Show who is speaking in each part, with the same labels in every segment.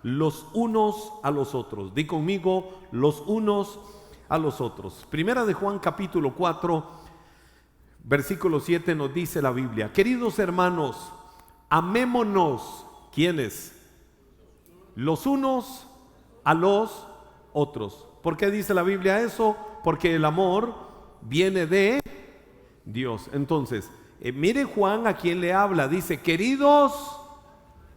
Speaker 1: los unos a los otros. Di conmigo, los unos a los otros. Primera de Juan capítulo 4, versículo 7 nos dice la Biblia: queridos hermanos, amémonos. ¿Quiénes? Los unos a los otros. ¿Por qué dice la Biblia eso? Porque el amor viene de Dios. Entonces, mire Juan a quien le habla. Dice, queridos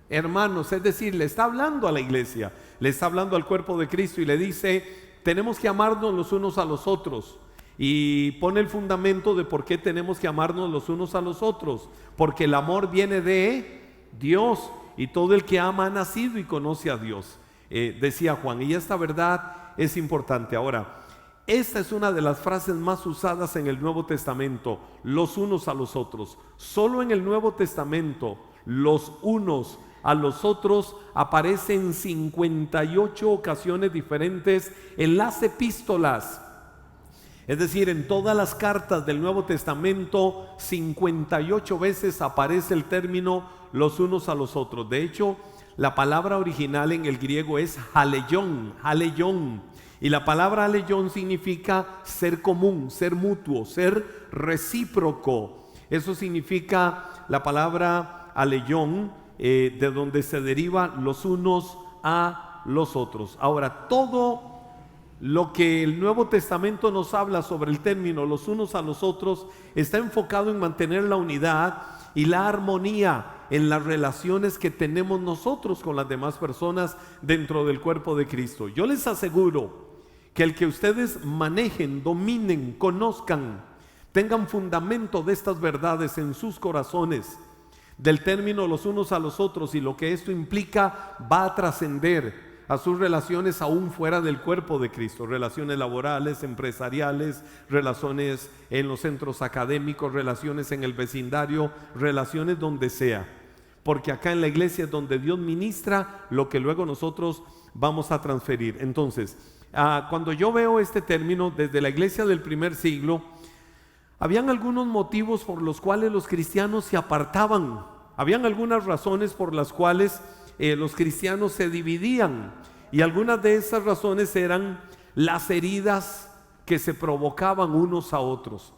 Speaker 1: hermanos, es decir, le está hablando a la iglesia, le está hablando al cuerpo de Cristo y le dice, tenemos que amarnos los unos a los otros. Y pone el fundamento de por qué tenemos que amarnos los unos a los otros. Porque el amor viene de Dios, y todo el que ama ha nacido y conoce a Dios, decía Juan. Y esta verdad es importante. Ahora, esta es una de las frases más usadas en el Nuevo Testamento, los unos a los otros. Solo en el Nuevo Testamento, los unos a los otros aparece en 58 ocasiones diferentes en las epístolas. Es decir, en todas las cartas del Nuevo Testamento, 58 veces aparece el término los unos a los otros. De hecho, la palabra original en el griego es haleion, haleion. Y la palabra haleion significa ser común, ser mutuo, ser recíproco. Eso significa la palabra haleion, de donde se deriva los unos a los otros. Ahora, todo lo que el Nuevo Testamento nos habla sobre el término los unos a los otros está enfocado en mantener la unidad y la armonía en las relaciones que tenemos nosotros con las demás personas dentro del cuerpo de Cristo. Yo les aseguro que el que ustedes manejen, dominen, conozcan, tengan fundamento de estas verdades en sus corazones, del término los unos a los otros, y lo que esto implica va a trascender a sus relaciones aún fuera del cuerpo de Cristo, relaciones laborales, empresariales, relaciones en los centros académicos, relaciones en el vecindario, relaciones donde sea, porque acá en la iglesia es donde Dios ministra lo que luego nosotros vamos a transferir. Entonces, cuando yo veo este término desde la iglesia del primer siglo, habían algunos motivos por los cuales los cristianos se apartaban, habían algunas razones por las cuales los cristianos se dividían, y algunas de esas razones eran las heridas que se provocaban unos a otros,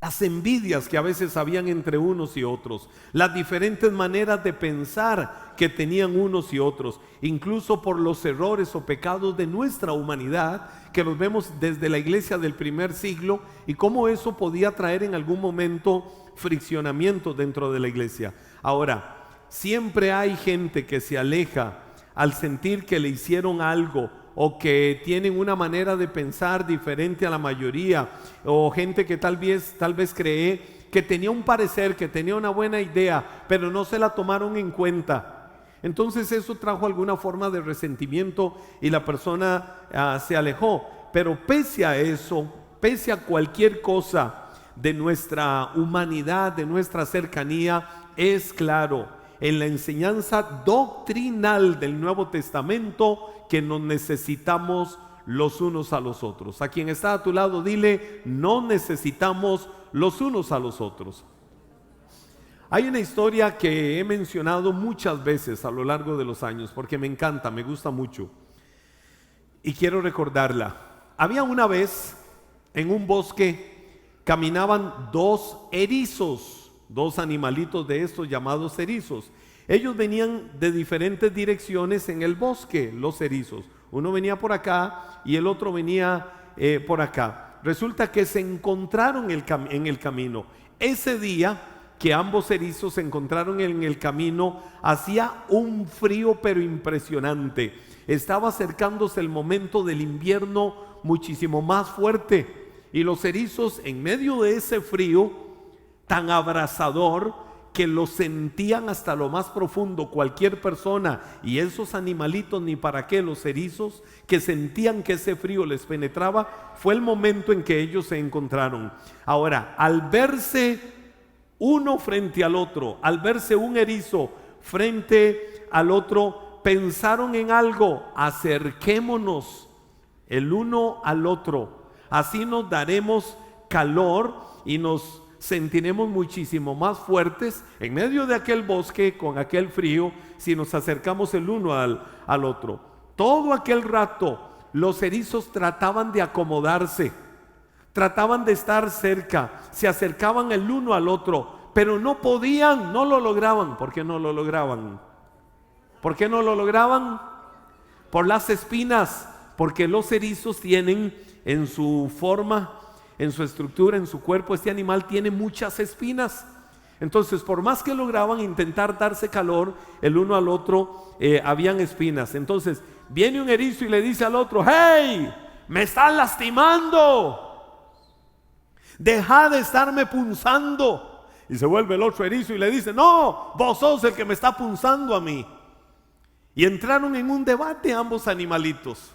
Speaker 1: las envidias que a veces habían entre unos y otros, las diferentes maneras de pensar que tenían unos y otros, incluso por los errores o pecados de nuestra humanidad que los vemos desde la iglesia del primer siglo, y cómo eso podía traer en algún momento friccionamiento dentro de la iglesia. Ahora, siempre hay gente que se aleja al sentir que le hicieron algo, o que tienen una manera de pensar diferente a la mayoría, o gente que tal vez cree que tenía un parecer, que tenía una buena idea, pero no se la tomaron en cuenta. Entonces eso trajo alguna forma de resentimiento y la persona se alejó. Pero pese a eso, pese a cualquier cosa de nuestra humanidad, de nuestra cercanía, es claro en la enseñanza doctrinal del Nuevo Testamento que nos necesitamos los unos a los otros. A quien está a tu lado, dile, no necesitamos los unos a los otros. Hay una historia que he mencionado muchas veces a lo largo de los años porque me encanta, me gusta mucho y quiero recordarla. Había una vez en un bosque, caminaban dos erizos, dos animalitos de estos llamados erizos. Ellos venían de diferentes direcciones en el bosque, los erizos. Uno venía por acá y el otro venía por acá. Resulta que se encontraron en el camino. Ese día que ambos erizos se encontraron en el camino, hacía un frío pero impresionante. Estaba acercándose el momento del invierno muchísimo más fuerte, y los erizos, en medio de ese frío tan abrasador que lo sentían hasta lo más profundo cualquier persona, y esos animalitos ni para qué, los erizos que sentían que ese frío les penetraba, fue el momento en que ellos se encontraron. Ahora, al verse uno frente al otro, al verse un erizo frente al otro, pensaron en algo: acerquémonos el uno al otro, así nos daremos calor y nos sentiremos muchísimo más fuertes en medio de aquel bosque con aquel frío si nos acercamos el uno al otro. Todo aquel rato los erizos trataban de acomodarse, trataban de estar cerca, se acercaban el uno al otro, pero no podían, no lo lograban. ¿Por qué no lo lograban? ¿Por qué no lo lograban? Por las espinas, porque los erizos tienen en su forma, en su estructura, en su cuerpo, este animal tiene muchas espinas. Entonces, por más que lograban intentar darse calor el uno al otro, habían espinas. Entonces, viene un erizo y le dice al otro: ¡hey! ¡Me estás lastimando! ¡Deja de estarme punzando! Y se vuelve el otro erizo y le dice: no, vos sos el que me está punzando a mí. Y entraron en un debate ambos animalitos.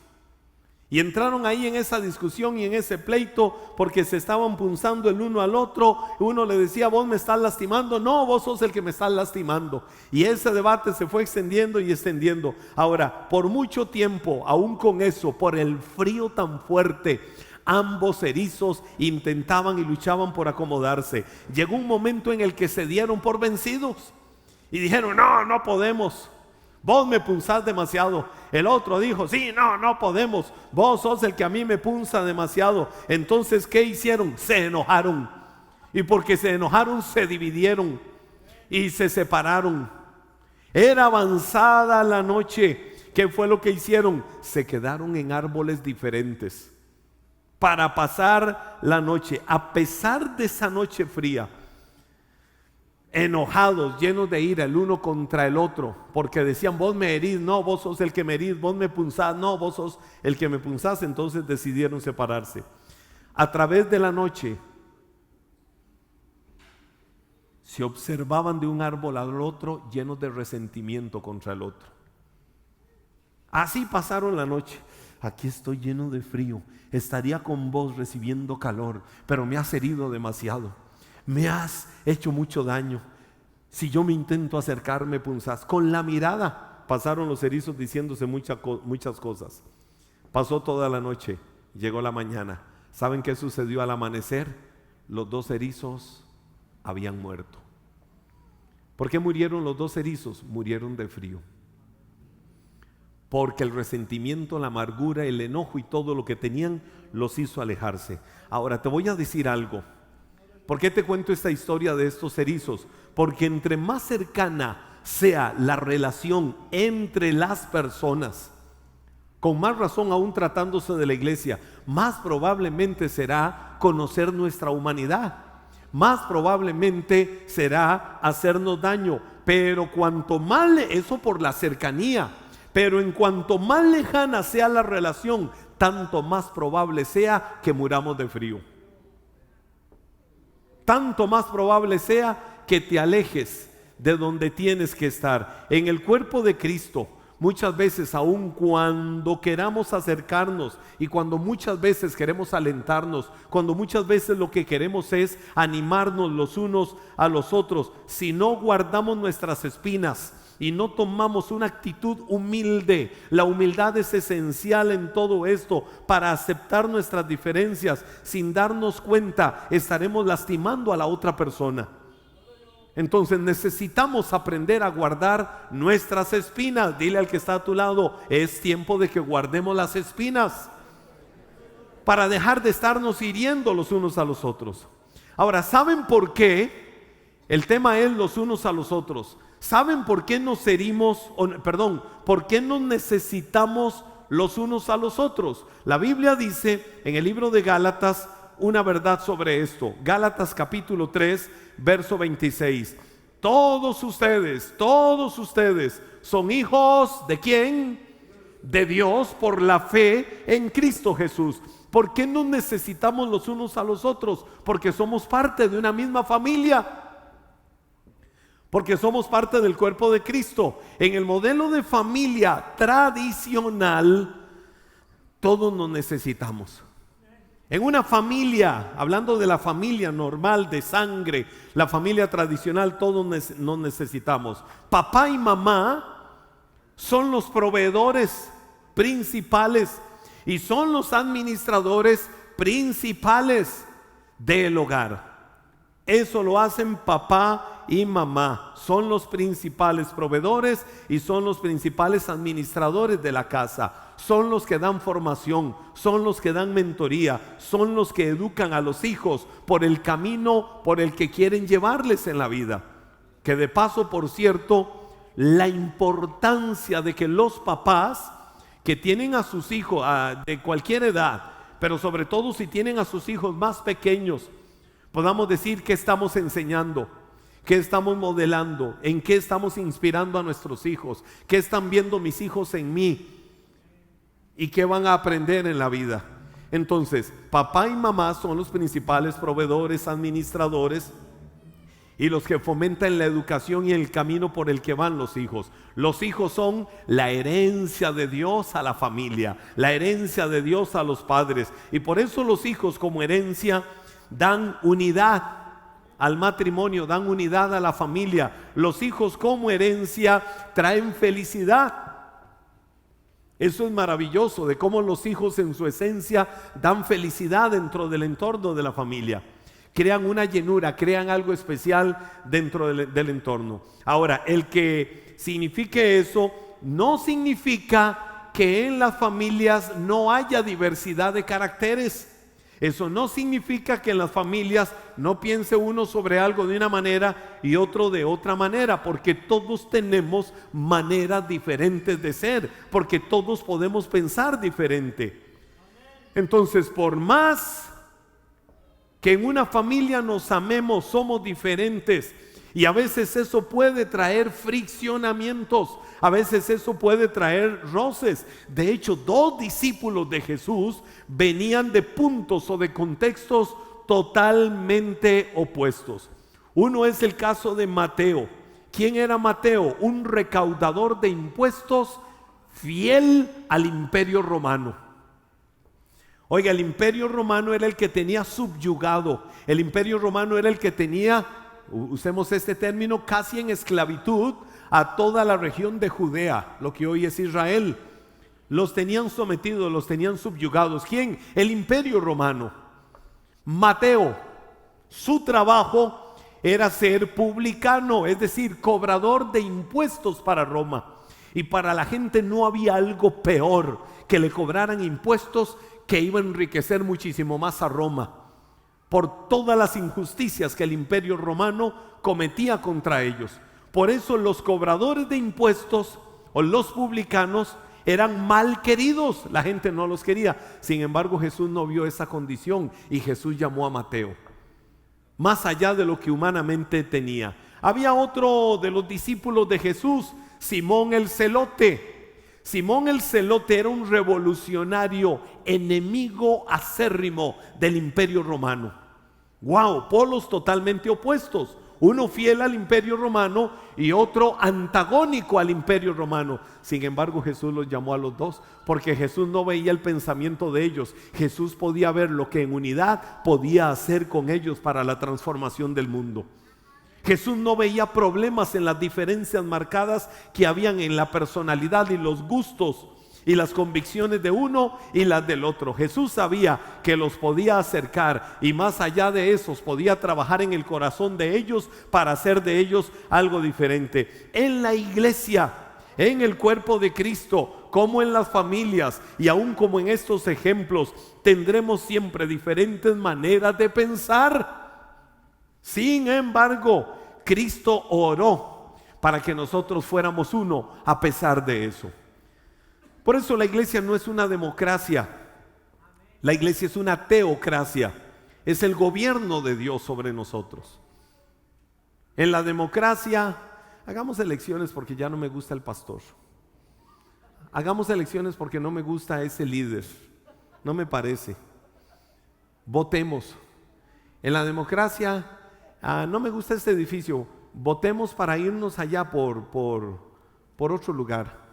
Speaker 1: Y entraron ahí en esa discusión y en ese pleito porque se estaban punzando el uno al otro. Uno le decía: vos me estás lastimando. No, vos sos el que me estás lastimando. Y ese debate se fue extendiendo y extendiendo. Ahora, por mucho tiempo, aún con eso, por el frío tan fuerte, ambos erizos intentaban y luchaban por acomodarse. Llegó un momento en el que se dieron por vencidos y dijeron: no, no podemos. Vos me punzás demasiado. El otro dijo: sí, no podemos. Vos sos el que a mí me punza demasiado. Entonces, ¿qué hicieron? Se enojaron. Y porque se enojaron, se dividieron y se separaron. Era avanzada la noche. ¿Qué fue lo que hicieron? Se quedaron en árboles diferentes para pasar la noche. A pesar de esa noche fría, enojados, llenos de ira el uno contra el otro, porque decían: vos me herís, no, vos sos el que me herís, vos me punzás, no, vos sos el que me punzás. Entonces decidieron separarse. A través de la noche se observaban de un árbol al otro, llenos de resentimiento contra el otro. Así pasaron la noche. Aquí estoy lleno de frío, estaría con vos recibiendo calor, pero me has herido demasiado. Me has hecho mucho daño. Si yo me intento acercar, me punzás. Con la mirada pasaron los erizos diciéndose muchas cosas. Pasó toda la noche, llegó la mañana. ¿Saben qué sucedió al amanecer? Los dos erizos habían muerto. ¿Por qué murieron los dos erizos? Murieron de frío. Porque el resentimiento, la amargura, el enojo y todo lo que tenían los hizo alejarse. Ahora te voy a decir algo. ¿Por qué te cuento esta historia de estos erizos? Porque entre más cercana sea la relación entre las personas, con más razón aún tratándose de la iglesia, más probablemente será conocer nuestra humanidad, más probablemente será hacernos daño. Pero cuanto más, eso por la cercanía, pero en cuanto más lejana sea la relación, tanto más probable sea que muramos de frío. Tanto más probable sea que te alejes de donde tienes que estar. En el cuerpo de Cristo, muchas veces, aun cuando queramos acercarnos y cuando muchas veces queremos alentarnos, cuando muchas veces lo que queremos es animarnos los unos a los otros, si no guardamos nuestras espinas y no tomamos una actitud humilde, la humildad es esencial en todo esto para aceptar nuestras diferencias. Sin darnos cuenta, estaremos lastimando a la otra persona. Entonces necesitamos aprender a guardar nuestras espinas. Dile al que está a tu lado: es tiempo de que guardemos las espinas para dejar de estarnos hiriendo los unos a los otros. Ahora, ¿saben por qué? El tema es los unos a los otros. ¿Saben por qué nos herimos? ¿Por qué nos necesitamos los unos a los otros? La Biblia dice en el libro de Gálatas una verdad sobre esto. Gálatas capítulo 3, verso 26. Todos ustedes son hijos ¿de quién? De Dios por la fe en Cristo Jesús. ¿Por qué nos necesitamos los unos a los otros? Porque somos parte de una misma familia. Porque somos parte del cuerpo de Cristo. En el modelo de familia tradicional, todos nos necesitamos. En una familia, hablando de la familia normal de sangre, la familia tradicional, todos nos necesitamos. Papá y mamá son los proveedores principales y son los administradores principales del hogar. Eso lo hacen papá y mamá. Son los principales proveedores y son los principales administradores de la casa. Son los que dan formación, son los que dan mentoría, son los que educan a los hijos por el camino por el que quieren llevarles en la vida. Que de paso, por cierto, la importancia de que los papás que tienen a sus hijos de cualquier edad, pero sobre todo si tienen a sus hijos más pequeños, podamos decir qué estamos enseñando, qué estamos modelando, en qué estamos inspirando a nuestros hijos, qué están viendo mis hijos en mí y qué van a aprender en la vida. Entonces, papá y mamá son los principales proveedores, administradores y los que fomentan la educación y el camino por el que van los hijos. Los hijos son la herencia de Dios a la familia, la herencia de Dios a los padres, y por eso los hijos como herencia dan unidad al matrimonio, dan unidad a la familia. Los hijos como herencia traen felicidad. Eso es maravilloso, de cómo los hijos en su esencia dan felicidad dentro del entorno de la familia. Crean una llenura, crean algo especial dentro del entorno. Ahora, el que signifique eso no significa que en las familias no haya diversidad de caracteres. Eso no significa que en las familias no piense uno sobre algo de una manera y otro de otra manera, porque todos tenemos maneras diferentes de ser, porque todos podemos pensar diferente. Entonces, por más que en una familia nos amemos, somos diferentes, y a veces eso puede traer friccionamientos, a veces eso puede traer roces. De hecho, 2 discípulos de Jesús venían de puntos o de contextos totalmente opuestos. Uno es el caso de Mateo. ¿Quién era Mateo? Un recaudador de impuestos fiel al imperio romano. Oiga, el imperio romano era el que tenía subyugado, el imperio romano era el que tenía, usemos este término, casi en esclavitud a toda la región de Judea, lo que hoy es Israel. Los tenían sometidos, los tenían subyugados. ¿Quién? El imperio romano. Mateo, su trabajo era ser publicano, es decir, cobrador de impuestos para Roma. Y para la gente no había algo peor que le cobraran impuestos, que iba a enriquecer muchísimo más a Roma por todas las injusticias que el imperio romano cometía contra ellos. Por eso los cobradores de impuestos o los publicanos eran mal queridos, la gente no los quería. Sin embargo, Jesús no vio esa condición y Jesús llamó a Mateo, más allá de lo que humanamente tenía. Había otro de los discípulos de Jesús, Simón el Celote. Simón el Celote era un revolucionario, enemigo acérrimo del imperio romano. Wow, polos totalmente opuestos. Uno fiel al imperio romano y otro antagónico al imperio romano. Sin embargo, Jesús los llamó a los dos, porque Jesús no veía el pensamiento de ellos. Jesús podía ver lo que en unidad podía hacer con ellos para la transformación del mundo. Jesús no veía problemas en las diferencias marcadas que habían en la personalidad y los gustos y las convicciones de uno y las del otro. Jesús sabía que los podía acercar y más allá de esos podía trabajar en el corazón de ellos para hacer de ellos algo diferente. En la iglesia, en el cuerpo de Cristo, como en las familias y aún como en estos ejemplos, tendremos siempre diferentes maneras de pensar. Sin embargo, Cristo oró para que nosotros fuéramos uno a pesar de eso. Por eso la iglesia no es una democracia, la iglesia es una teocracia, es el gobierno de Dios sobre nosotros. En la democracia, hagamos elecciones porque ya no me gusta el pastor. Hagamos elecciones porque no me gusta ese líder, no me parece. Votemos. En la democracia, no me gusta este edificio, votemos para irnos allá por otro lugar.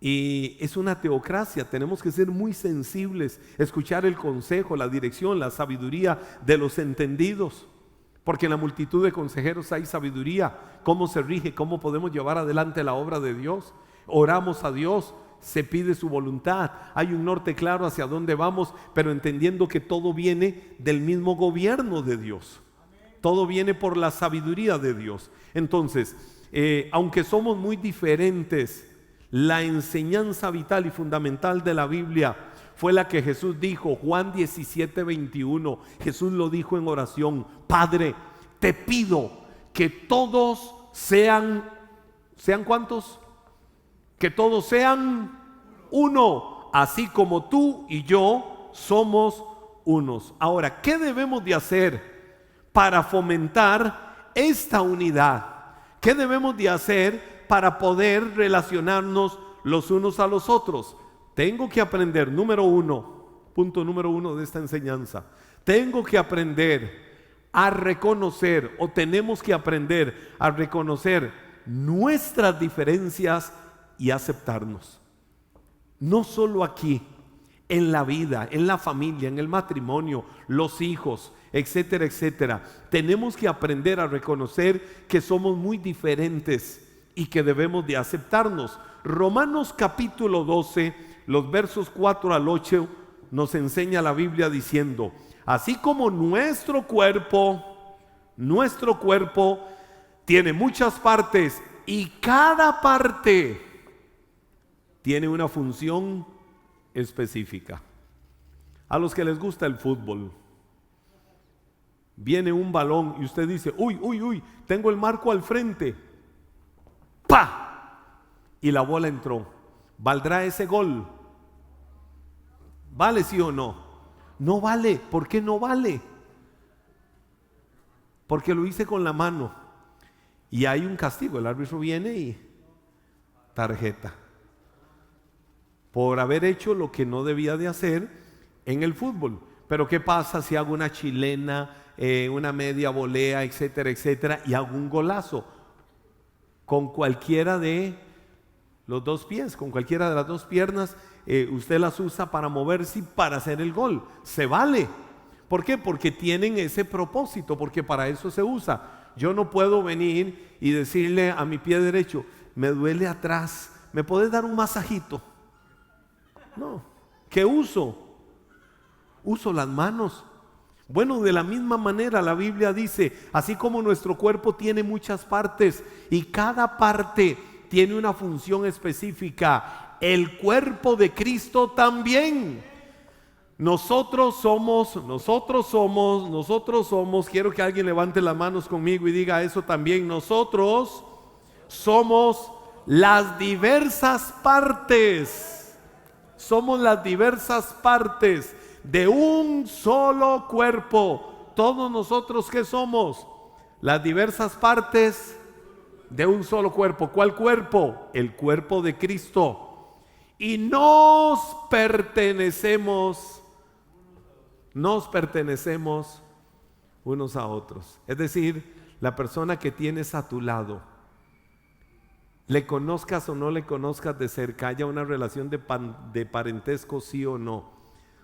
Speaker 1: Y es una teocracia, tenemos que ser muy sensibles, escuchar el consejo, la dirección, la sabiduría de los entendidos, porque en la multitud de consejeros hay sabiduría. ¿Cómo se rige? ¿Cómo podemos llevar adelante la obra de Dios? Oramos a Dios, se pide su voluntad, hay un norte claro hacia dónde vamos, pero entendiendo que todo viene del mismo gobierno de Dios. Todo viene por la sabiduría de Dios. Entonces, aunque somos muy diferentes, la enseñanza vital y fundamental de la Biblia fue la que Jesús dijo. Juan 17:21, Jesús lo dijo en oración: Padre, te pido que todos ¿sean cuántos? Que todos sean uno, así como tú y yo somos unos. Ahora, ¿qué debemos de hacer para fomentar esta unidad? ¿Qué debemos de hacer para poder relacionarnos los unos a los otros? Tengo que aprender, punto número uno de esta enseñanza, tengo que aprender a reconocer, o tenemos que aprender a reconocer nuestras diferencias y aceptarnos. No solo aquí, en la vida, en la familia, en el matrimonio, los hijos, etcétera, etcétera. Tenemos que aprender a reconocer que somos muy diferentes y que debemos de aceptarnos. Romanos capítulo 12, los versos 4 al 8, nos enseña la Biblia diciendo: así como nuestro cuerpo tiene muchas partes y cada parte tiene una función específica. A los que les gusta el fútbol, viene un balón y usted dice: uy, tengo el marco al frente, ¡pa! Y la bola entró. ¿Valdrá ese gol? ¿Vale, sí o no? No vale. ¿Por qué no vale? Porque lo hice con la mano y hay un castigo. El árbitro viene y tarjeta por haber hecho lo que no debía de hacer en el fútbol. Pero ¿qué pasa si hago una chilena, una media volea, etcétera, etcétera, y hago un golazo con cualquiera de los dos pies, con cualquiera de las dos piernas? Usted las usa para moverse y para hacer el gol. Se vale. ¿Por qué? Porque tienen ese propósito, porque para eso se usa. Yo no puedo venir y decirle a mi pie derecho: me duele atrás, ¿me puedes dar un masajito? No. ¿Qué uso? Uso las manos. Bueno, de la misma manera la Biblia dice: así como nuestro cuerpo tiene muchas partes y cada parte tiene una función específica, el cuerpo de Cristo también. Nosotros somos, quiero que alguien levante las manos conmigo y diga eso también: nosotros somos las diversas partes. Somos las diversas partes de un solo cuerpo. Todos nosotros, ¿qué somos? Las diversas partes de un solo cuerpo. ¿Cuál cuerpo? El cuerpo de Cristo. Y nos pertenecemos unos a otros. Es decir, la persona que tienes a tu lado, le conozcas o no le conozcas de cerca, haya una relación de parentesco, sí o no,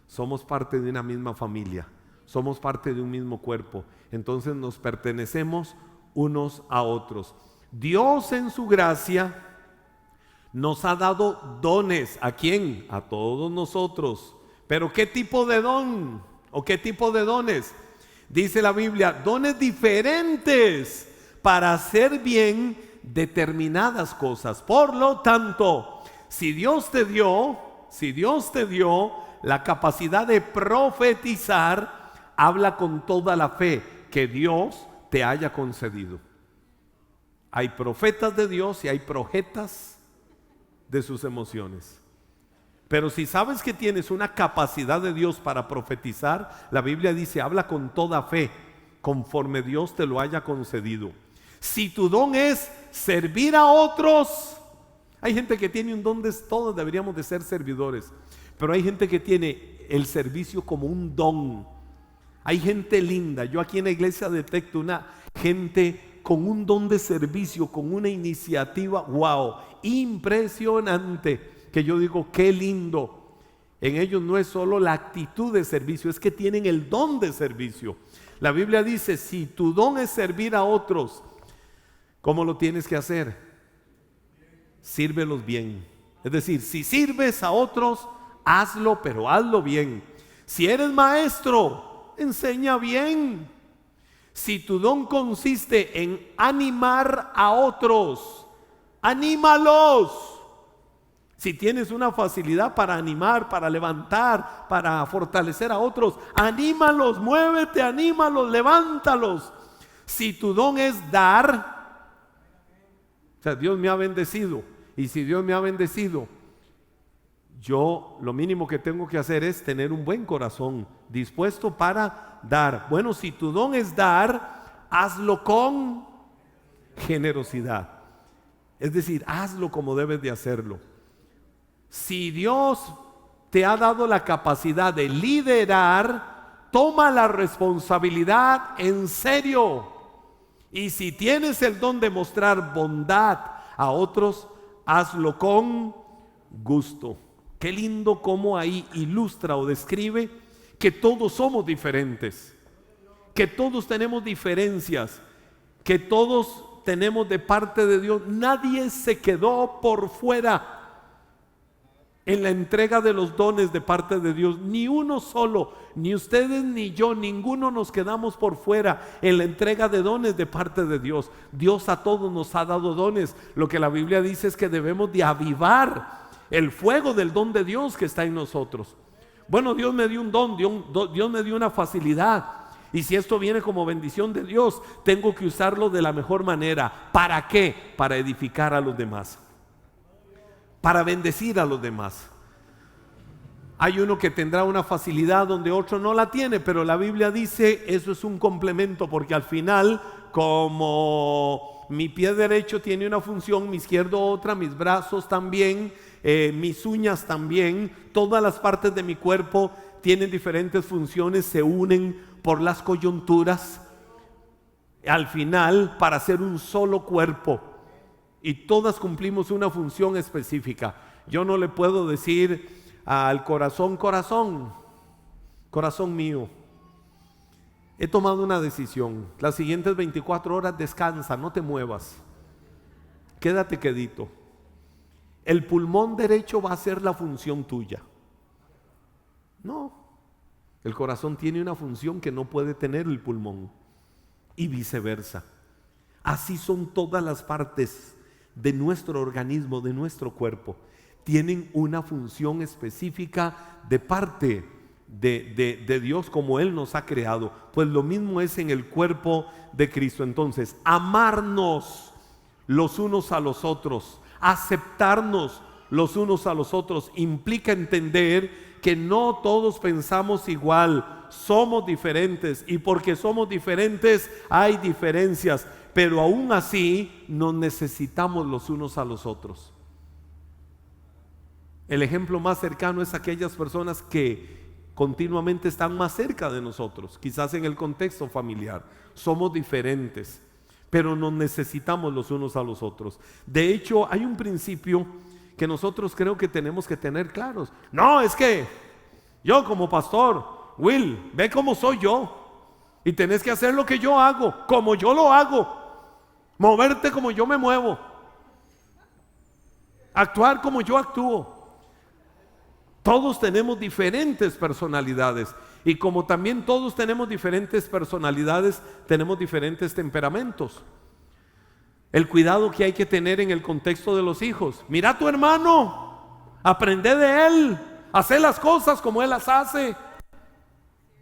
Speaker 1: somos parte de una misma familia, somos parte de un mismo cuerpo. Entonces nos pertenecemos unos a otros. Dios en su gracia nos ha dado dones. ¿A quién? A todos nosotros. Pero ¿qué tipo de don? ¿O qué tipo de dones? Dice la Biblia: dones diferentes para hacer bien determinadas cosas. Por lo tanto, si Dios te dio la capacidad de profetizar, habla con toda la fe que Dios te haya concedido. Hay profetas de Dios y hay profetas de sus emociones. Pero si sabes que tienes una capacidad de Dios para profetizar, la Biblia dice: habla con toda fe, conforme Dios te lo haya concedido. Si tu don es servir a otros, hay gente que tiene un don todos deberíamos de ser servidores, pero hay gente que tiene el servicio como un don. Hay gente linda. Yo aquí en la iglesia detecto una gente con un don de servicio, con una iniciativa, wow, impresionante, que yo digo: qué lindo. En ellos no es solo la actitud de servicio, es que tienen el don de servicio. La Biblia dice: si tu don es servir a otros, ¿cómo lo tienes que hacer? Sírvelos bien. Es decir, si sirves a otros, hazlo, pero hazlo bien. Si eres maestro, enseña bien. Si tu don consiste en animar a otros, anímalos. Si tienes una facilidad para animar, para levantar, para fortalecer a otros, anímalos, muévete, anímalos, levántalos. Si tu don es dar, o sea, Dios me ha bendecido, y si Dios me ha bendecido, yo lo mínimo que tengo que hacer es tener un buen corazón dispuesto para dar. Bueno, si tu don es dar, hazlo con generosidad. Es decir, hazlo como debes de hacerlo. Si Dios te ha dado la capacidad de liderar, toma la responsabilidad en serio. Y si tienes el don de mostrar bondad a otros, hazlo con gusto. Qué lindo cómo ahí ilustra o describe que todos somos diferentes, que todos tenemos diferencias, que todos tenemos de parte de Dios. Nadie se quedó por fuera en la entrega de los dones de parte de Dios, ni uno solo, ni ustedes ni yo, ninguno nos quedamos por fuera en la entrega de dones de parte de Dios. Dios a todos nos ha dado dones. Lo que la Biblia dice es que debemos de avivar el fuego del don de Dios que está en nosotros. Bueno, Dios me dio un don, Dios me dio una facilidad, y si esto viene como bendición de Dios, tengo que usarlo de la mejor manera. ¿Para qué? Para edificar a los demás, para bendecir a los demás. Hay uno que tendrá una facilidad donde otro no la tiene, pero la Biblia dice eso es un complemento, porque al final, como mi pie derecho tiene una función, mi izquierdo otra, mis brazos también, mis uñas también, todas las partes de mi cuerpo tienen diferentes funciones, se unen por las coyunturas al final para hacer un solo cuerpo, y todas cumplimos una función específica. Yo no le puedo decir al corazón, corazón mío, he tomado una decisión, las siguientes 24 horas descansa, no te muevas, quédate quedito. El pulmón derecho va a ser la función tuya. No, el corazón tiene una función que no puede tener el pulmón, y viceversa. Así son todas las partes de nuestro organismo, de nuestro cuerpo. Tienen una función específica de parte de Dios, como Él nos ha creado. Pues lo mismo es en el cuerpo de Cristo. Entonces, amarnos los unos a los otros, aceptarnos los unos a los otros, implica entender que no todos pensamos igual, somos diferentes, y porque somos diferentes hay diferencias, pero aún así nos necesitamos los unos a los otros. El ejemplo más cercano es aquellas personas que continuamente están más cerca de nosotros, quizás en el contexto familiar. Somos diferentes, pero nos necesitamos los unos a los otros. De hecho, hay un principio que nosotros creo que tenemos que tener claros. No, es que yo como pastor, Will, ve cómo soy yo, y tenés que hacer lo que yo hago, como yo lo hago, moverte como yo me muevo, actuar como yo actúo. Todos tenemos diferentes personalidades, y como también todos tenemos diferentes personalidades, tenemos diferentes temperamentos. El cuidado que hay que tener en el contexto de los hijos. Mira a tu hermano, aprende de él, hace las cosas como él las hace,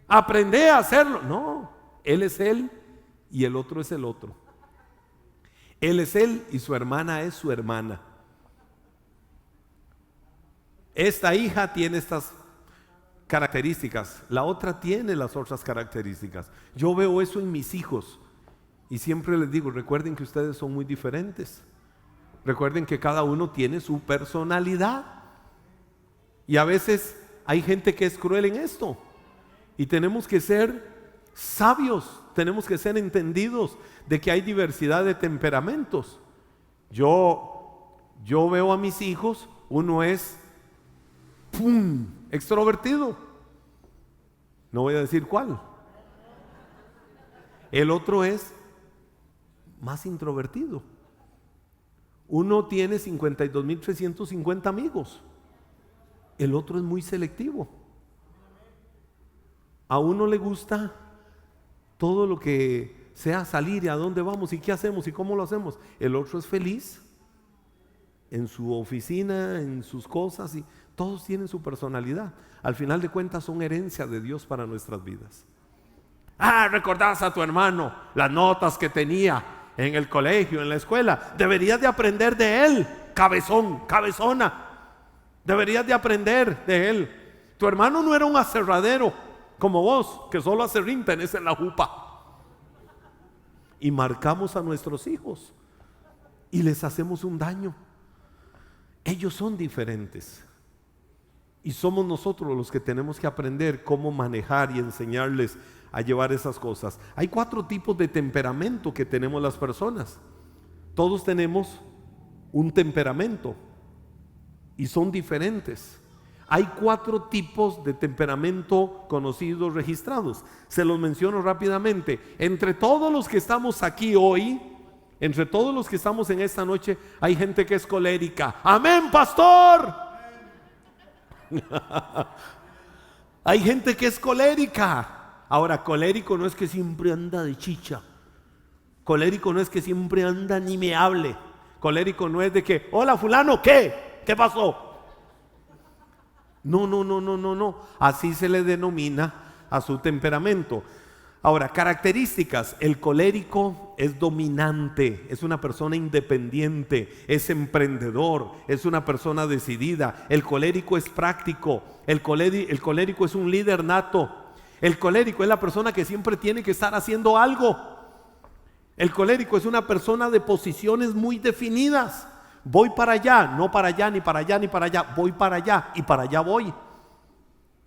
Speaker 1: aprende a hacerlo. No, él es él y el otro es el otro. Él es él y su hermana es su hermana. Esta hija tiene estas características, la otra tiene las otras características. Yo veo eso en mis hijos y siempre les digo, recuerden que ustedes son muy diferentes. Recuerden que cada uno tiene su personalidad. Y a veces hay gente que es cruel en esto. Y tenemos que ser sabios, tenemos que ser entendidos de que hay diversidad de temperamentos. Yo veo a mis hijos, uno es extrovertido, no voy a decir cuál. El otro es más introvertido. Uno tiene 52.350 amigos, el otro es muy selectivo. A uno le gusta todo lo que sea salir y a dónde vamos y qué hacemos y cómo lo hacemos. El otro es feliz en su oficina, en sus cosas, y todos tienen su personalidad. Al final de cuentas son herencia de Dios para nuestras vidas. ¿Recordás a tu hermano las notas que tenía en el colegio, en la escuela? Deberías de aprender de él, cabezón, cabezona. Deberías de aprender de él. Tu hermano no era un aserradero como vos, que solo aserrín tenés en la jupa. Y marcamos a nuestros hijos y les hacemos un daño. Ellos son diferentes y somos nosotros los que tenemos que aprender cómo manejar y enseñarles a llevar esas cosas. Hay 4 tipos de temperamento que tenemos las personas. Todos tenemos un temperamento y son diferentes. Hay 4 tipos de temperamento conocidos, registrados. Se los menciono rápidamente. Entre todos los que estamos aquí hoy, entre todos los que estamos en esta noche, hay gente que es colérica. ¡Amén, pastor! Hay gente que es colérica. Ahora, colérico no es que siempre anda de chicha. Colérico no es que siempre anda ni me hable. Colérico no es de que, hola fulano, ¿qué? ¿Qué pasó? No. Así se le denomina a su temperamento. Ahora, características. El colérico es dominante, es una persona independiente, es emprendedor, es una persona decidida. El colérico es práctico. El colérico es un líder nato. El colérico es la persona que siempre tiene que estar haciendo algo. El colérico es una persona de posiciones muy definidas. Voy para allá, no para allá, ni para allá, ni para allá. Voy para allá y para allá voy.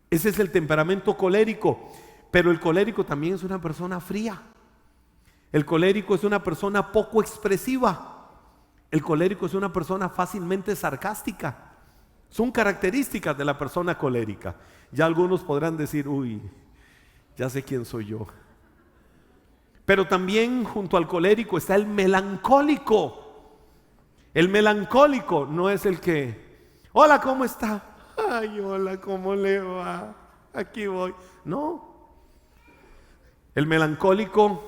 Speaker 1: Ese es el temperamento colérico. Pero el colérico también es una persona fría. El colérico es una persona poco expresiva. El colérico es una persona fácilmente sarcástica. Son características de la persona colérica. Ya algunos podrán decir, uy, ya sé quién soy yo. Pero también junto al colérico está el melancólico. El melancólico no es el que, hola, ¿cómo está? Ay, hola, ¿cómo le va? Aquí voy. No. El melancólico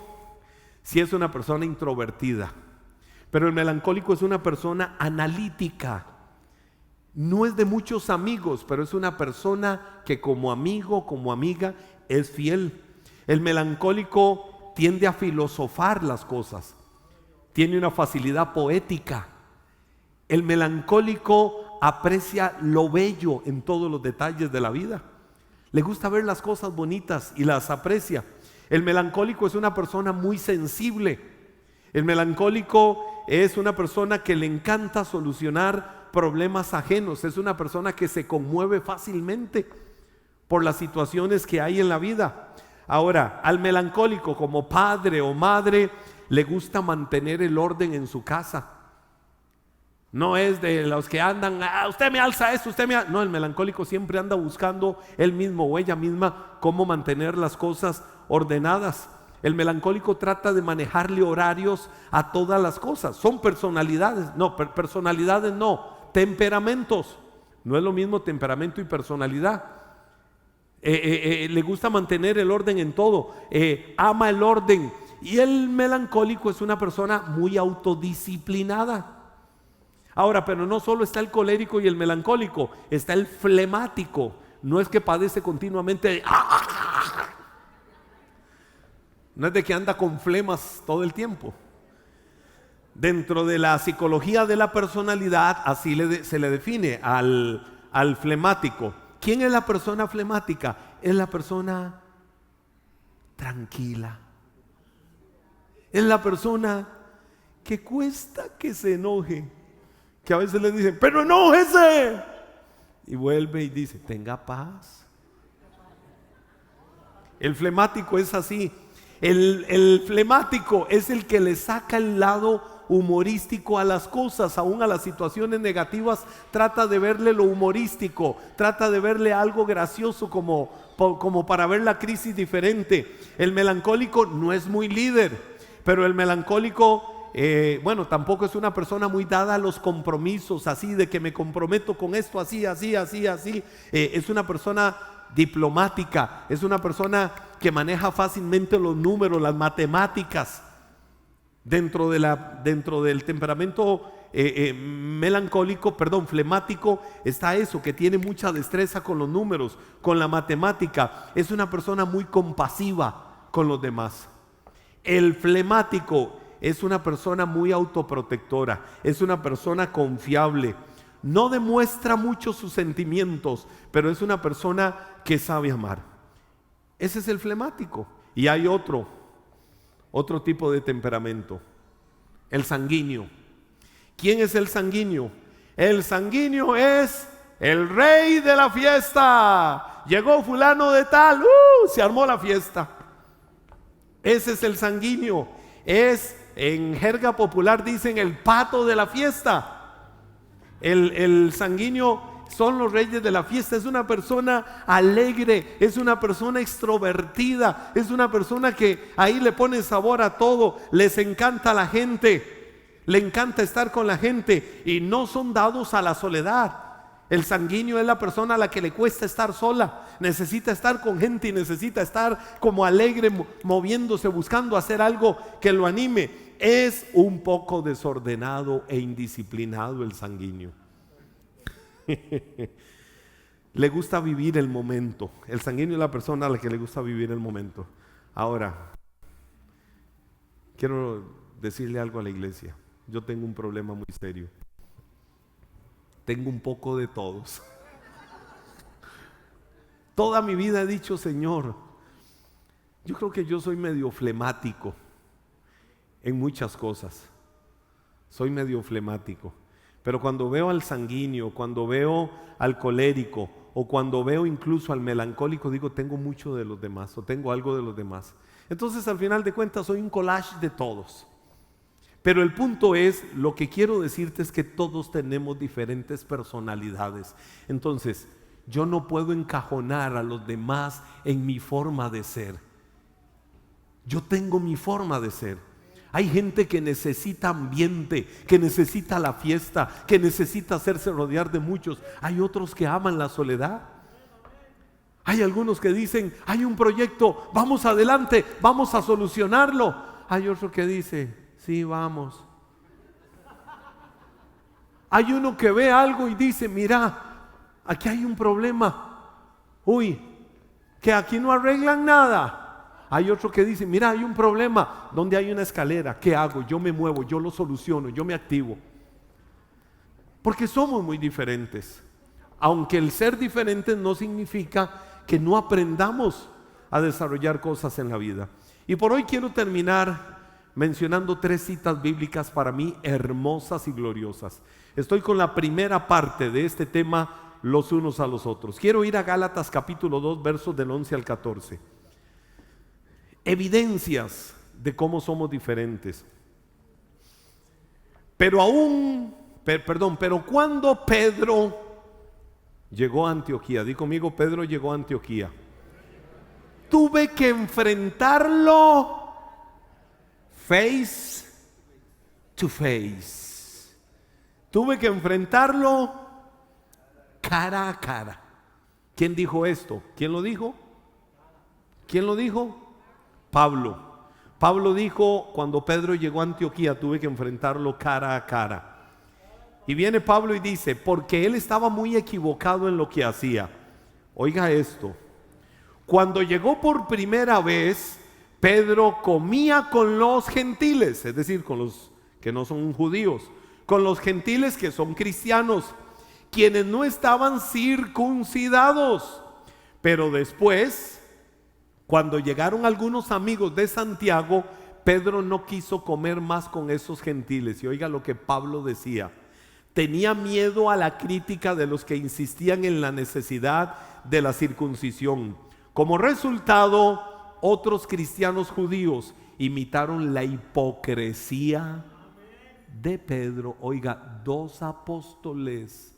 Speaker 1: sí es una persona introvertida, pero el melancólico es una persona analítica. No es de muchos amigos, pero es una persona que como amigo, como amiga, es fiel. El melancólico tiende a filosofar las cosas, tiene una facilidad poética. El melancólico aprecia lo bello en todos los detalles de la vida. Le gusta ver las cosas bonitas y las aprecia. El melancólico es una persona muy sensible. El melancólico es una persona que le encanta solucionar problemas ajenos. Es una persona que se conmueve fácilmente por las situaciones que hay en la vida. Ahora, al melancólico como padre o madre le gusta mantener el orden en su casa. No es de los que andan, usted me alza esto, No, el melancólico siempre anda buscando él mismo o ella misma cómo mantener las cosas ordenadas. El melancólico trata de manejarle horarios a todas las cosas. Son personalidades, temperamentos. No es lo mismo temperamento y personalidad. Le gusta mantener el orden en todo, ama el orden. Y el melancólico es una persona muy autodisciplinada. Ahora, pero no solo está el colérico y el melancólico, está el flemático. No es que padece continuamente de no es de que anda con flemas todo el tiempo. Dentro de la psicología de la personalidad, así se le define al flemático. ¿Quién es la persona flemática? Es la persona tranquila. Es la persona que cuesta que se enoje. Que a veces le dicen, pero enójese. Y vuelve y dice, tenga paz. El flemático es así. El flemático es el que le saca el lado humorístico a las cosas, aún a las situaciones negativas. Trata de verle lo humorístico, trata de verle algo gracioso como para ver la crisis diferente. El melancólico no es muy líder, pero el melancólico tampoco es una persona muy dada a los compromisos, así de que me comprometo con esto, así. Es una persona diplomática, es una persona que maneja fácilmente los números, las matemáticas. Dentro del temperamento flemático está eso, que tiene mucha destreza con los números, con la matemática. Es una persona muy compasiva con los demás. El flemático es una persona muy autoprotectora, es una persona confiable. No demuestra mucho sus sentimientos, pero es una persona que sabe amar. Ese es el flemático. Y hay otro tipo de temperamento, el sanguíneo. ¿Quién es el sanguíneo? El sanguíneo es el rey de la fiesta. Llegó fulano de tal, se armó la fiesta. Ese es el sanguíneo. Es, en jerga popular dicen, el pato de la fiesta. El sanguíneo son los reyes de la fiesta. Es una persona alegre, es una persona extrovertida, es una persona que ahí le pone sabor a todo, les encanta la gente, le encanta estar con la gente y no son dados a la soledad. El sanguíneo es la persona a la que le cuesta estar sola, necesita estar con gente y necesita estar como alegre, moviéndose, buscando hacer algo que lo anime. Es un poco desordenado e indisciplinado el sanguíneo. Le gusta vivir el momento. El sanguíneo es la persona a la que le gusta vivir el momento. Ahora, quiero decirle algo a la iglesia. Yo tengo un problema muy serio. Tengo un poco de todos. Toda mi vida he dicho, Señor, yo creo que yo soy medio flemático en muchas cosas. Soy medio flemático. Pero cuando veo al sanguíneo, cuando veo al colérico o cuando veo incluso al melancólico, digo, tengo mucho de los demás o tengo algo de los demás. Entonces, al final de cuentas, soy un collage de todos. Pero el punto es, lo que quiero decirte es que todos tenemos diferentes personalidades. Entonces, yo no puedo encajonar a los demás en mi forma de ser. Yo tengo mi forma de ser. Hay gente que necesita ambiente, que necesita la fiesta, que necesita hacerse rodear de muchos. Hay otros que aman la soledad. Hay algunos que dicen, hay un proyecto, vamos adelante, vamos a solucionarlo. Hay otro que dice, sí, vamos. Hay uno que ve algo y dice, mira, aquí hay un problema. Uy, que aquí no arreglan nada. Hay otro que dice, mira, hay un problema, donde hay una escalera, ¿qué hago? Yo me muevo, yo lo soluciono, yo me activo. Porque somos muy diferentes. Aunque el ser diferentes no significa que no aprendamos a desarrollar cosas en la vida. Y por hoy quiero terminar mencionando 3 citas bíblicas para mí hermosas y gloriosas. Estoy con la primera parte de este tema, los unos a los otros. Quiero ir a Gálatas capítulo 2, versos del 11 al 14. Evidencias de cómo somos diferentes. Pero cuando Pedro llegó a Antioquía, di conmigo, Pedro llegó a Antioquía, tuve que enfrentarlo face to face. Tuve que enfrentarlo cara a cara. ¿Quién dijo esto? ¿Quién lo dijo? ¿Quién lo dijo? Pablo. Pablo dijo, cuando Pedro llegó a Antioquía, tuve que enfrentarlo cara a cara. Y viene Pablo y dice, porque él estaba muy equivocado en lo que hacía. Oiga esto, cuando llegó por primera vez, Pedro comía con los gentiles, es decir, con los que no son judíos, con los gentiles que son cristianos, quienes no estaban circuncidados. Pero después, cuando llegaron algunos amigos de Santiago, Pedro no quiso comer más con esos gentiles. Y oiga lo que Pablo decía, tenía miedo a la crítica de los que insistían en la necesidad de la circuncisión. Como resultado, otros cristianos judíos imitaron la hipocresía de Pedro. Oiga, 2 apóstoles,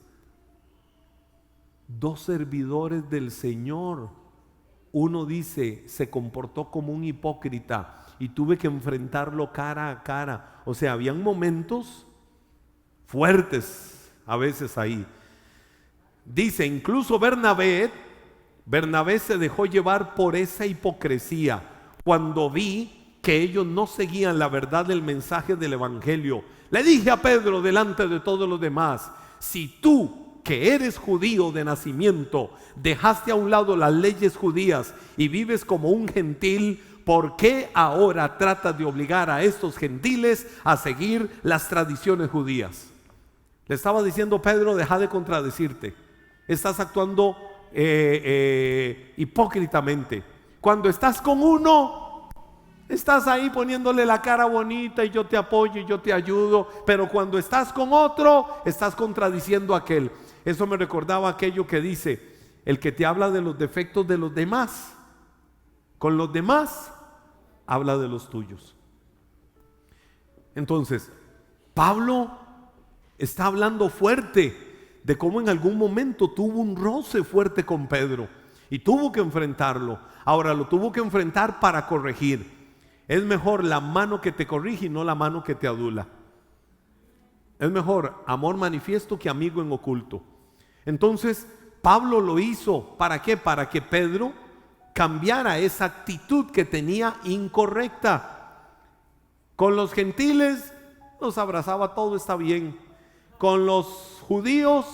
Speaker 1: 2 servidores del Señor. Uno dice, se comportó como un hipócrita y tuve que enfrentarlo cara a cara. O sea, habían momentos fuertes a veces ahí. Dice, incluso Bernabé, Bernabé se dejó llevar por esa hipocresía cuando vi que ellos no seguían la verdad del mensaje del evangelio. Le dije a Pedro delante de todos los demás: si tú, que eres judío de nacimiento, dejaste a un lado las leyes judías y vives como un gentil, ¿por qué ahora tratas de obligar a estos gentiles a seguir las tradiciones judías? Le estaba diciendo: Pedro, deja de contradecirte. Estás actuando hipócritamente. Cuando estás con uno, estás ahí poniéndole la cara bonita y yo te apoyo y yo te ayudo, pero cuando estás con otro, estás contradiciendo a aquel. Eso me recordaba aquello que dice: el que te habla de los defectos de los demás, con los demás habla de los tuyos. Entonces, Pablo está hablando fuerte de cómo en algún momento tuvo un roce fuerte con Pedro y tuvo que enfrentarlo. Ahora lo tuvo que enfrentar para corregir. Es mejor la mano que te corrige y no la mano que te adula. Es mejor amor manifiesto que amigo en oculto. Entonces Pablo lo hizo, ¿para qué? Para que Pedro cambiara esa actitud que tenía incorrecta. Con los gentiles los abrazaba, todo está bien. Con los judíos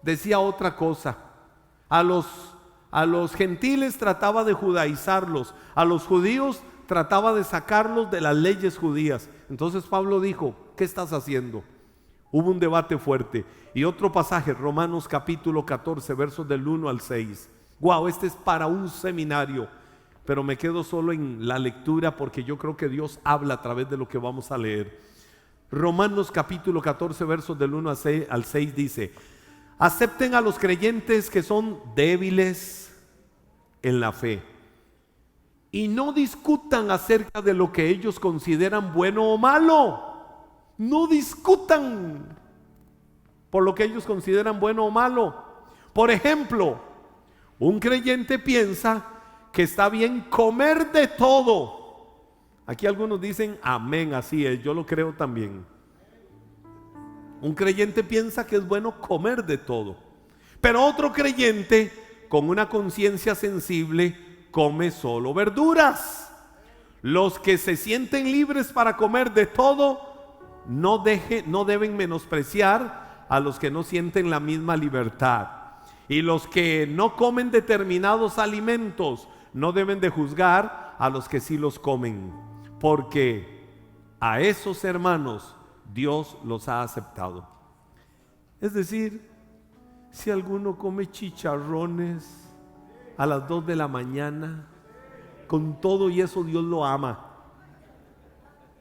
Speaker 1: decía otra cosa. A los gentiles trataba de judaizarlos, a los judíos trataba de sacarlos de las leyes judías. Entonces Pablo dijo: ¿qué estás haciendo? Hubo un debate fuerte. Y otro pasaje, Romanos capítulo 14, versos del 1 al 6. Wow, este es para un seminario, pero me quedo solo en la lectura porque yo creo que Dios habla a través de lo que vamos a leer. Romanos capítulo 14, versos del 1 al 6 dice: acepten a los creyentes que son débiles en la fe y no discutan acerca de lo que ellos consideran bueno o malo. No discutan por lo que ellos consideran bueno o malo. Por ejemplo, un creyente piensa que está bien comer de todo. Aquí algunos dicen amén, así es, yo lo creo también. Un creyente piensa que es bueno comer de todo, pero otro creyente con una conciencia sensible come solo verduras. Los que se sienten libres para comer de todo no deben menospreciar a los que no sienten la misma libertad. Y los que no comen determinados alimentos no deben de juzgar a los que sí los comen, porque a esos hermanos Dios los ha aceptado. Es decir, si alguno come chicharrones a las 2 de la mañana, con todo y eso Dios lo ama.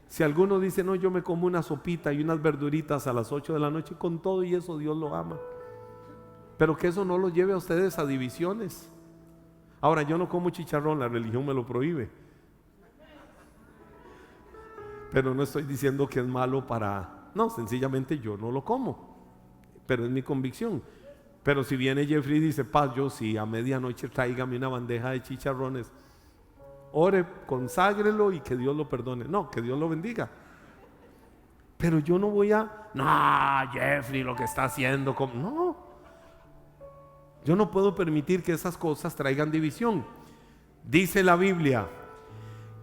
Speaker 1: Si alguno dice: no, yo me como una sopita y unas verduritas a las 8 de la noche, con todo y eso Dios lo ama. Pero que eso no los lleve a ustedes a divisiones. Ahora, yo no como chicharrón, la religión me lo prohíbe. Pero no estoy diciendo que es malo para... No, sencillamente yo no lo como. Pero es mi convicción. Pero si viene Jeffrey y dice: paz, yo sí, a medianoche tráigame una bandeja de chicharrones, ore, conságrelo y que Dios lo perdone. No, que Dios lo bendiga. Pero yo no voy a... No, Jeffrey, lo que está haciendo... No. Yo no puedo permitir que esas cosas traigan división. Dice la Biblia: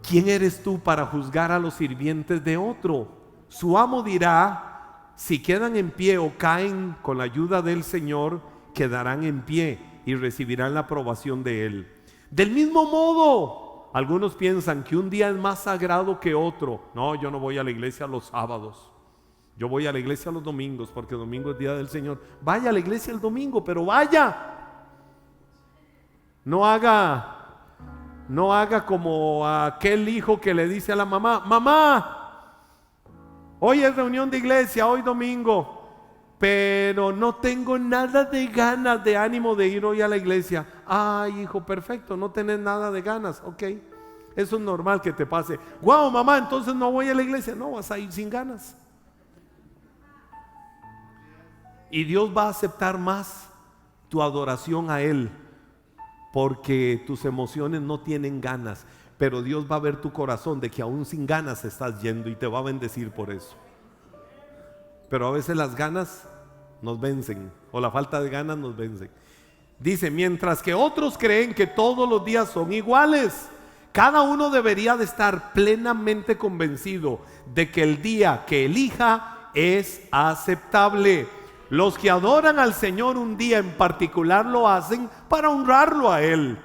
Speaker 1: ¿quién eres tú para juzgar a los sirvientes de otro? Su amo dirá: si quedan en pie o caen, con la ayuda del Señor quedarán en pie y recibirán la aprobación de Él. Del mismo modo, algunos piensan que un día es más sagrado que otro. No, yo no voy a la iglesia los sábados. Yo voy a la iglesia los domingos porque domingo es día del Señor. Vaya a la iglesia el domingo, pero vaya. No haga como aquel hijo que le dice a la mamá: mamá, hoy es reunión de iglesia, hoy domingo, pero no tengo nada de ganas, de ánimo de ir hoy a la iglesia. Ay, hijo, perfecto, no tenés nada de ganas, ok. Eso es normal que te pase. Wow, mamá, entonces no voy a la iglesia. No, vas a ir sin ganas. Y Dios va a aceptar más tu adoración a Él, porque tus emociones no tienen ganas, pero Dios va a ver tu corazón de que aún sin ganas estás yendo y te va a bendecir por eso. Pero a veces las ganas nos vencen, o la falta de ganas nos vence. Dice, mientras que otros creen que todos los días son iguales. Cada uno debería de estar plenamente convencido de que el día que elija es aceptable. Los que adoran al Señor un día en particular lo hacen para honrarlo a Él.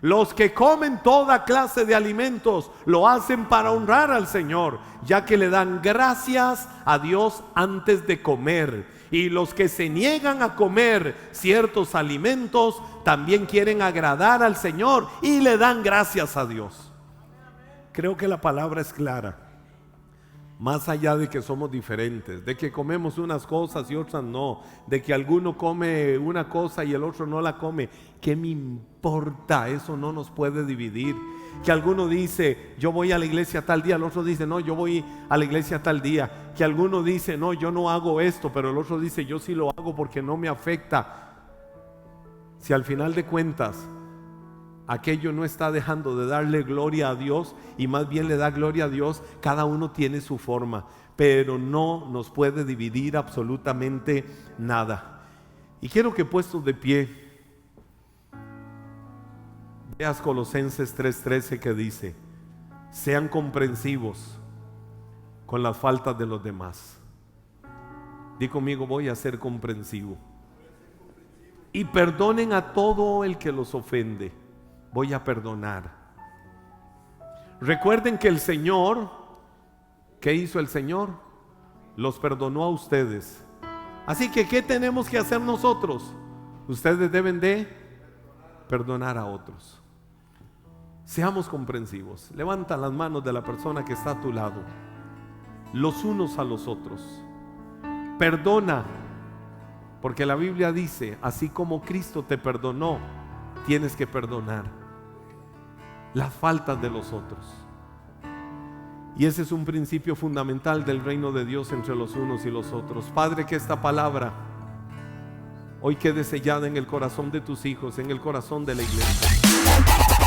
Speaker 1: Los que comen toda clase de alimentos lo hacen para honrar al Señor, ya que le dan gracias a Dios antes de comer. Y los que se niegan a comer ciertos alimentos también quieren agradar al Señor y le dan gracias a Dios. Creo que la palabra es clara. Más allá de que somos diferentes, de que comemos unas cosas y otras no, de que alguno come una cosa y el otro no la come, ¿qué me importa? Eso no nos puede dividir. Que alguno dice, yo voy a la iglesia tal día, el otro dice, no, yo voy a la iglesia tal día. Que alguno dice, no, yo no hago esto, pero el otro dice, yo sí lo hago porque no me afecta. Si al final de cuentas aquello no está dejando de darle gloria a Dios y más bien le da gloria a Dios, cada uno tiene su forma, pero no nos puede dividir absolutamente nada. Y quiero que, puestos de pie, veas Colosenses 3:13, que dice, sean comprensivos con las faltas de los demás. Di conmigo, voy a ser comprensivo. Y perdonen a todo el que los ofende. Voy a perdonar. Recuerden que el Señor, ¿qué hizo el Señor? Los perdonó a ustedes. Así que, ¿qué tenemos que hacer nosotros? Ustedes deben de perdonar a otros. Seamos comprensivos. Levanta las manos de la persona que está a tu lado, los unos a los otros. Perdona, porque la Biblia dice, así como Cristo te perdonó, tienes que perdonar las faltas de los otros. Y ese es un principio fundamental del reino de Dios entre los unos y los otros. Padre, que esta palabra hoy quede sellada en el corazón de tus hijos, en el corazón de la iglesia.